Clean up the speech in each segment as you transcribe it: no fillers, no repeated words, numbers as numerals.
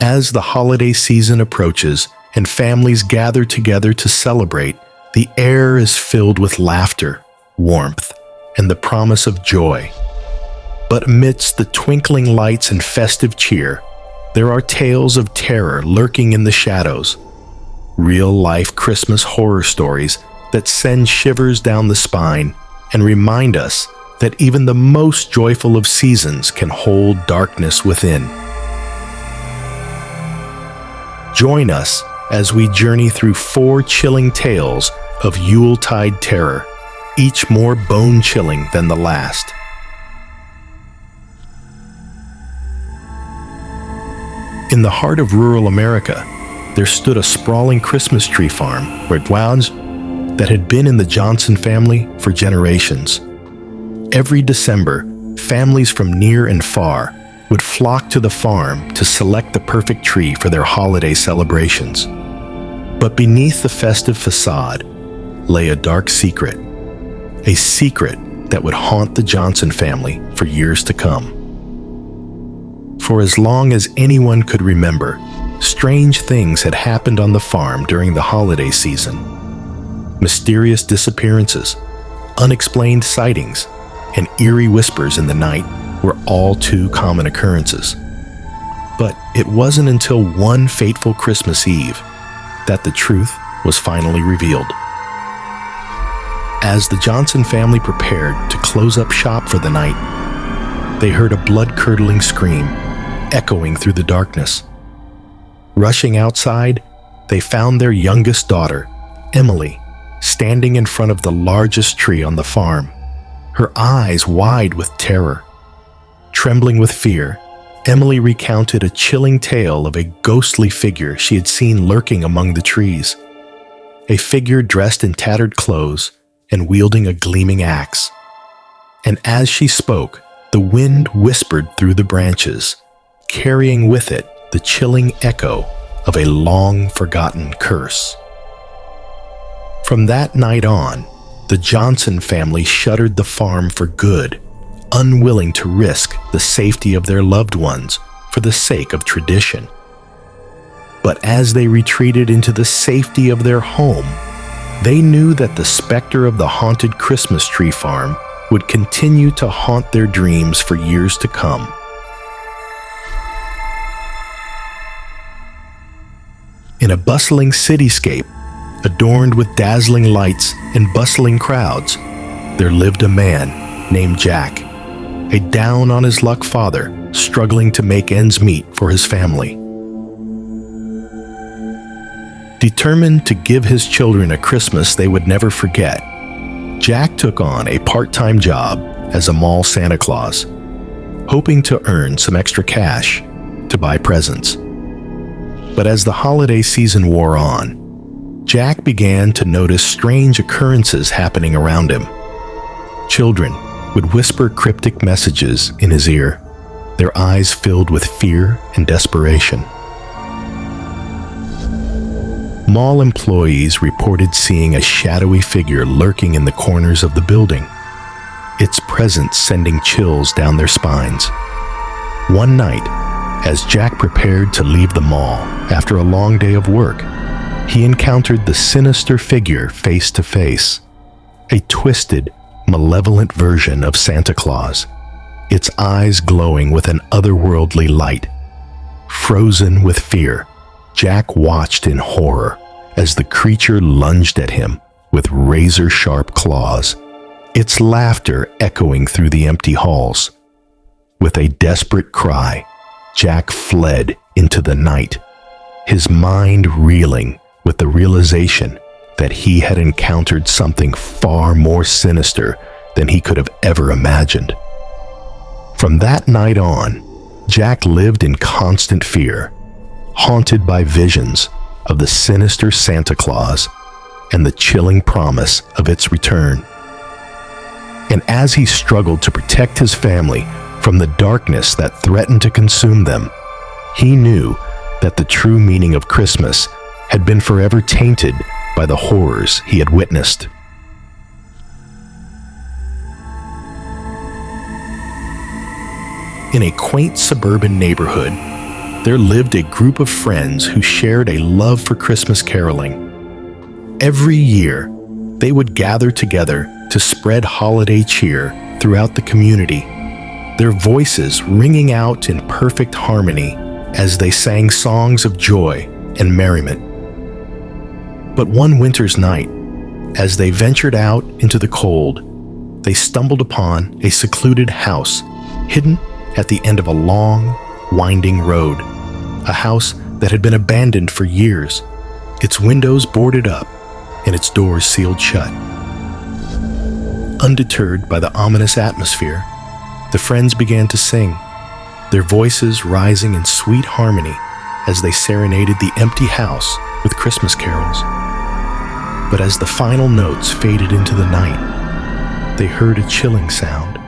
As the holiday season approaches and families gather together to celebrate, the air is filled with laughter, warmth, and the promise of joy. But amidst the twinkling lights and festive cheer, there are tales of terror lurking in the shadows, real-life Christmas horror stories that send shivers down the spine and remind us that even the most joyful of seasons can hold darkness within. Join us as we journey through 4 chilling tales of Yuletide terror, each more bone-chilling than the last. In the heart of rural America, there stood a sprawling Christmas tree farm where dwellings that had been in the Johnson family for generations. Every December, families from near and far would flock to the farm to select the perfect tree for their holiday celebrations. But beneath the festive facade lay a dark secret, a secret that would haunt the Johnson family for years to come. For as long as anyone could remember, strange things had happened on the farm during the holiday season. Mysterious disappearances, unexplained sightings, and eerie whispers in the night were all too common occurrences. But it wasn't until one fateful Christmas Eve that the truth was finally revealed. As the Johnson family prepared to close up shop for the night, they heard a blood-curdling scream echoing through the darkness. Rushing outside, they found their youngest daughter, Emily, standing in front of the largest tree on the farm, her eyes wide with terror. Trembling with fear, Emily recounted a chilling tale of a ghostly figure she had seen lurking among the trees, a figure dressed in tattered clothes and wielding a gleaming axe. And as she spoke, the wind whispered through the branches, carrying with it the chilling echo of a long-forgotten curse. From that night on, the Johnson family shuttered the farm for good, unwilling to risk the safety of their loved ones for the sake of tradition. But as they retreated into the safety of their home, they knew that the specter of the haunted Christmas tree farm would continue to haunt their dreams for years to come. In a bustling cityscape, adorned with dazzling lights and bustling crowds, there lived a man named Jack, a down-on-his-luck father struggling to make ends meet for his family. Determined to give his children a Christmas they would never forget, Jack took on a part-time job as a mall Santa Claus, hoping to earn some extra cash to buy presents. But as the holiday season wore on, Jack began to notice strange occurrences happening around him. Children would whisper cryptic messages in his ear, their eyes filled with fear and desperation. Mall employees reported seeing a shadowy figure lurking in the corners of the building, its presence sending chills down their spines. One night, as Jack prepared to leave the mall after a long day of work, he encountered the sinister figure face to face, a twisted, malevolent version of Santa Claus, its eyes glowing with an otherworldly light. Frozen with fear, Jack watched in horror as the creature lunged at him with razor-sharp claws, its laughter echoing through the empty halls. With a desperate cry, Jack fled into the night, his mind reeling with the realization that he had encountered something far more sinister than he could have ever imagined. From that night on, Jack lived in constant fear, haunted by visions of the sinister Santa Claus and the chilling promise of its return. And as he struggled to protect his family from the darkness that threatened to consume them, he knew that the true meaning of Christmas had been forever tainted by the horrors he had witnessed. In a quaint suburban neighborhood, there lived a group of friends who shared a love for Christmas caroling. Every year, they would gather together to spread holiday cheer throughout the community, their voices ringing out in perfect harmony as they sang songs of joy and merriment. But one winter's night, as they ventured out into the cold, they stumbled upon a secluded house hidden at the end of a long, winding road, a house that had been abandoned for years, its windows boarded up and its doors sealed shut. Undeterred by the ominous atmosphere, the friends began to sing, their voices rising in sweet harmony as they serenaded the empty house with Christmas carols. But as the final notes faded into the night, they heard a chilling sound,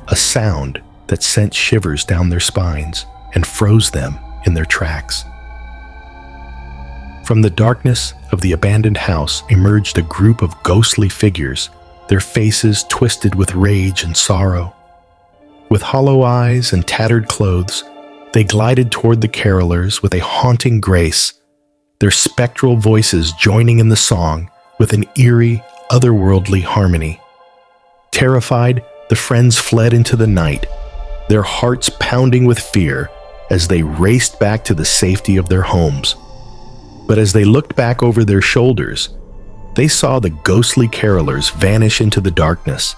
a sound that sent shivers down their spines and froze them in their tracks. From the darkness of the abandoned house emerged a group of ghostly figures, their faces twisted with rage and sorrow. With hollow eyes and tattered clothes, they glided toward the carolers with a haunting grace, their spectral voices joining in the song with an eerie, otherworldly harmony. Terrified, the friends fled into the night, their hearts pounding with fear as they raced back to the safety of their homes. But as they looked back over their shoulders, they saw the ghostly carolers vanish into the darkness,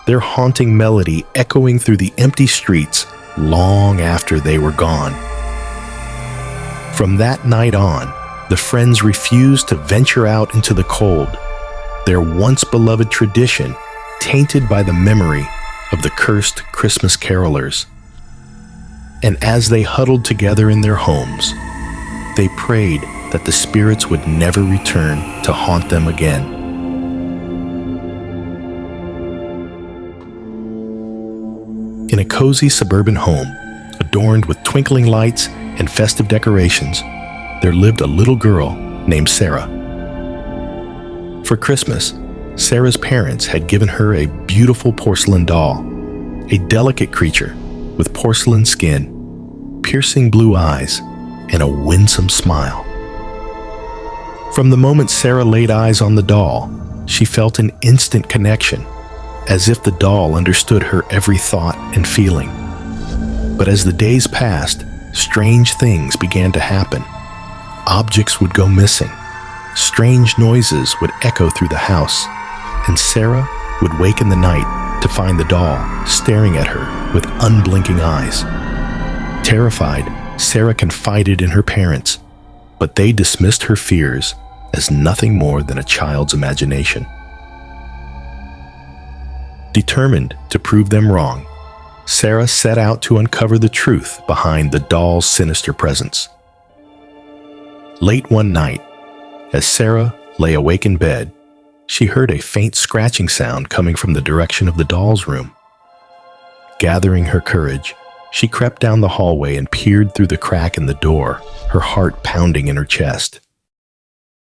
their haunting melody echoing through the empty streets long after they were gone. From that night on, the friends refused to venture out into the cold, their once beloved tradition tainted by the memory of the cursed Christmas carolers. And as they huddled together in their homes, they prayed that the spirits would never return to haunt them again. In a cozy suburban home, adorned with twinkling lights and festive decorations, there lived a little girl named Sarah. For Christmas, Sarah's parents had given her a beautiful porcelain doll, a delicate creature with porcelain skin, piercing blue eyes, and a winsome smile. From the moment Sarah laid eyes on the doll, she felt an instant connection, as if the doll understood her every thought and feeling. But as the days passed, strange things began to happen. Objects would go missing, strange noises would echo through the house, and Sarah would wake in the night to find the doll staring at her with unblinking eyes. Terrified, Sarah confided in her parents, but they dismissed her fears as nothing more than a child's imagination. Determined to prove them wrong, Sarah set out to uncover the truth behind the doll's sinister presence. Late one night, as Sarah lay awake in bed, she heard a faint scratching sound coming from the direction of the doll's room. Gathering her courage, she crept down the hallway and peered through the crack in the door, her heart pounding in her chest.